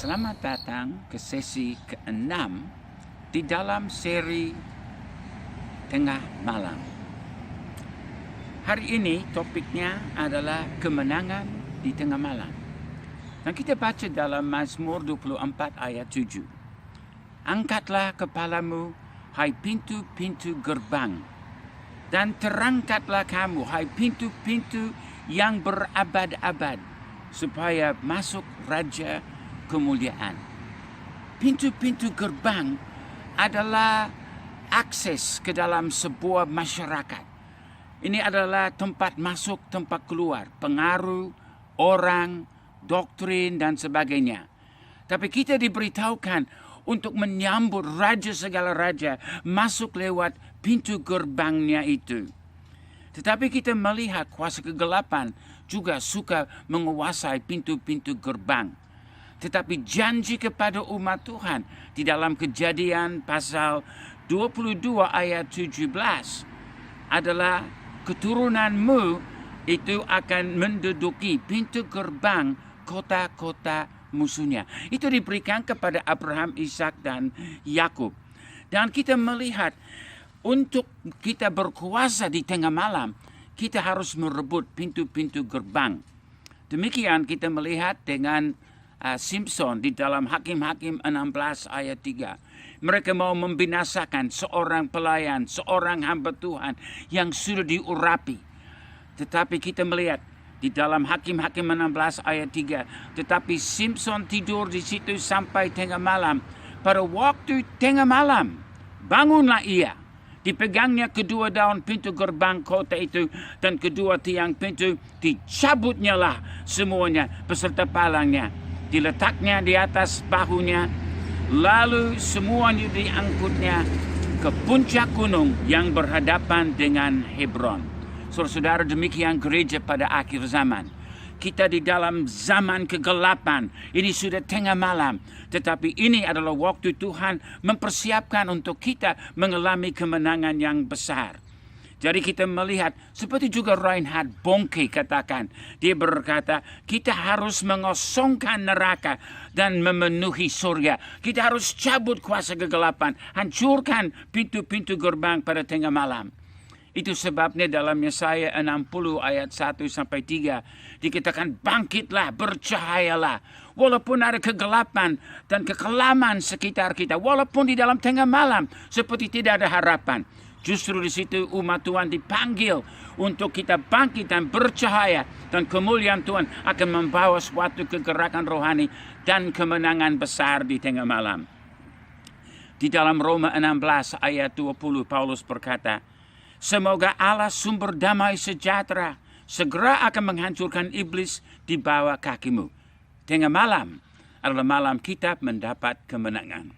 Selamat datang ke sesi ke-6 di dalam seri Tengah Malam. Hari ini topiknya adalah kemenangan di tengah malam. Dan kita baca dalam Mazmur 24 ayat 7. Angkatlah kepalamu, hai pintu-pintu gerbang, dan terangkatlah kamu, hai pintu-pintu yang berabad-abad, supaya masuk Raja kemuliaan. Pintu-pintu gerbang adalah akses ke dalam sebuah masyarakat. Ini adalah tempat masuk, tempat keluar, pengaruh, orang, doktrin, dan sebagainya. Tapi kita diberitahukan untuk menyambut Raja segala raja masuk lewat pintu gerbangnya itu. Tetapi kita melihat kuasa kegelapan juga suka menguasai pintu-pintu gerbang. Tetapi janji kepada umat Tuhan di dalam Kejadian pasal 22 ayat 17 adalah keturunanmu itu akan menduduki pintu gerbang kota-kota musuhnya. Itu diberikan kepada Abraham, Ishak, dan Yakub. Dan kita melihat untuk kita berkuasa di tengah malam, kita harus merebut pintu-pintu gerbang. Demikian kita melihat dengan Simpson di dalam Hakim-Hakim 16 ayat 3. Mereka mau membinasakan seorang pelayan, seorang hamba Tuhan yang sudah diurapi. Tetapi kita melihat di dalam Hakim-Hakim 16 ayat 3. Tetapi Simpson tidur di situ sampai tengah malam. Pada waktu tengah malam, bangunlah ia. Dipegangnya kedua daun pintu gerbang kota itu, dan kedua tiang pintu dicabutnya lah semuanya beserta palangnya. Diletaknya di atas bahunya, lalu semuanya diangkutnya ke puncak gunung yang berhadapan dengan Hebron. Saudara-saudara, demikian gereja pada akhir zaman. Kita di dalam zaman kegelapan, ini sudah tengah malam. Tetapi ini adalah waktu Tuhan mempersiapkan untuk kita mengalami kemenangan yang besar. Jadi kita melihat, seperti juga Reinhard Bonnke katakan, dia berkata, kita harus mengosongkan neraka dan memenuhi surga. Kita harus cabut kuasa kegelapan, hancurkan pintu-pintu gerbang pada tengah malam. Itu sebabnya dalam Yesaya 60 ayat 1-3 dikatakan, bangkitlah, bercahayalah. Walaupun ada kegelapan dan kekelaman sekitar kita, walaupun di dalam tengah malam seperti tidak ada harapan. Justru di situ umat Tuhan dipanggil untuk kita bangkit dan bercahaya, dan kemuliaan Tuhan akan membawa suatu kegerakan rohani dan kemenangan besar di tengah malam. Di dalam Roma 16 ayat 20 Paulus berkata, semoga Allah sumber damai sejahtera segera akan menghancurkan iblis di bawah kakimu. Tengah malam adalah malam kita mendapat kemenangan.